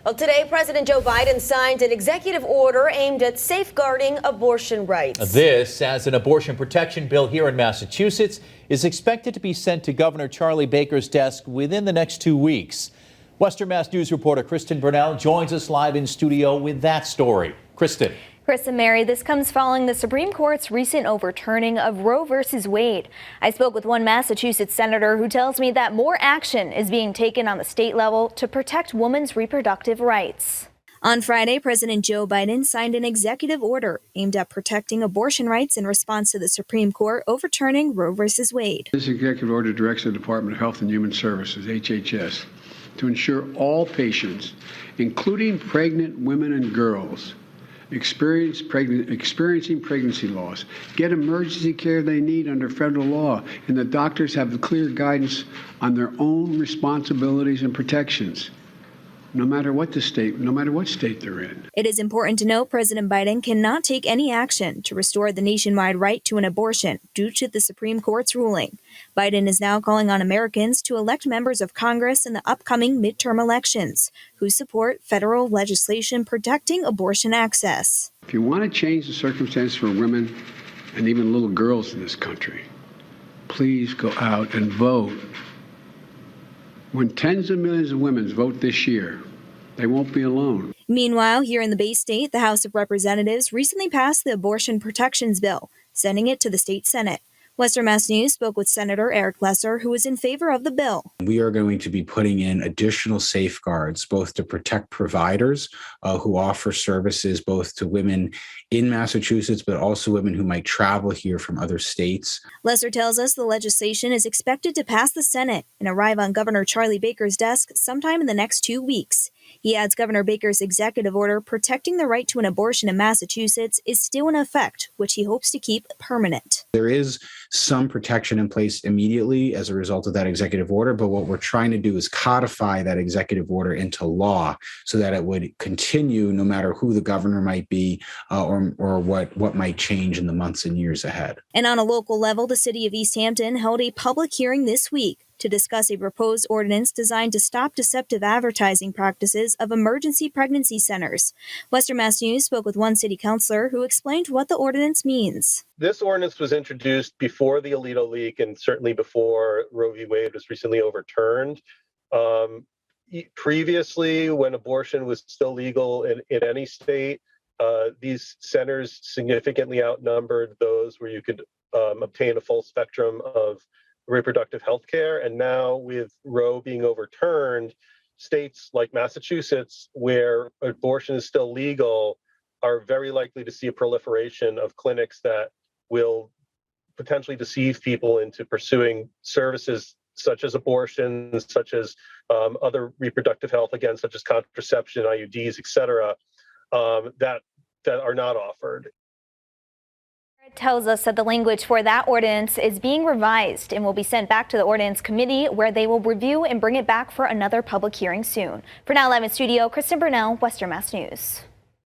Well, today, President Joe Biden signed an executive order aimed at safeguarding abortion rights. This, as an abortion protection bill here in Massachusetts, is expected to be sent to Governor Charlie Baker's desk within the next 2 weeks. Western Mass News reporter Kristen Burnell joins us live in studio with that story. Kristen. Chris and Mary, this comes following the Supreme Court's recent overturning of Roe versus Wade. I spoke with one Massachusetts senator who tells me that more action is being taken on the state level to protect women's reproductive rights. On Friday, President Joe Biden signed an executive order aimed at protecting abortion rights in response to the Supreme Court overturning Roe versus Wade. This executive order directs the Department of Health and Human Services, HHS, to ensure all patients, including pregnant women and girls, experiencing pregnancy loss, get emergency care they need under federal law, and the doctors have the clear guidance on their own responsibilities and protections, no matter what state they're in. It is important to note President Biden cannot take any action to restore the nationwide right to an abortion due to the Supreme Court's ruling. Biden is now calling on Americans to elect members of Congress in the upcoming midterm elections who support federal legislation protecting abortion access. If you want to change the circumstances for women and even little girls in this country, please go out and vote. When tens of millions of women vote this year, they won't be alone. Meanwhile, here in the Bay State, the House of Representatives recently passed the Abortion Protections Bill, sending it to the state Senate. Western Mass News spoke with Senator Eric Lesser, who is in favor of the bill. We are going to be putting in additional safeguards, both to protect providers who offer services both to women in Massachusetts, but also women who might travel here from other states. Lesser tells us the legislation is expected to pass the Senate and arrive on Governor Charlie Baker's desk sometime in the next 2 weeks. He adds Governor Baker's executive order protecting the right to an abortion in Massachusetts is still in effect, which he hopes to keep permanent. There is some protection in place immediately as a result of that executive order, but what we're trying to do is codify that executive order into law so that it would continue no matter who the governor might be or what might change in the months and years ahead. And on a local level, the city of Easthampton held a public hearing this week to discuss a proposed ordinance designed to stop deceptive advertising practices of emergency pregnancy centers. Western Mass News spoke with one city councilor who explained what the ordinance means. This ordinance was introduced before the Alito leak and certainly before Roe v. Wade was recently overturned. Previously, when abortion was still legal in any state, these centers significantly outnumbered those where you could obtain a full spectrum of reproductive health care. And now with Roe being overturned, states like Massachusetts, where abortion is still legal, are very likely to see a proliferation of clinics that will potentially deceive people into pursuing services such as abortion, such as other reproductive health, again, such as contraception, IUDs, et cetera, that are not offered. It tells us that the language for that ordinance is being revised and will be sent back to the Ordinance Committee, where they will review and bring it back for another public hearing soon. For now, live in studio, Kristen Burnell, Western Mass News.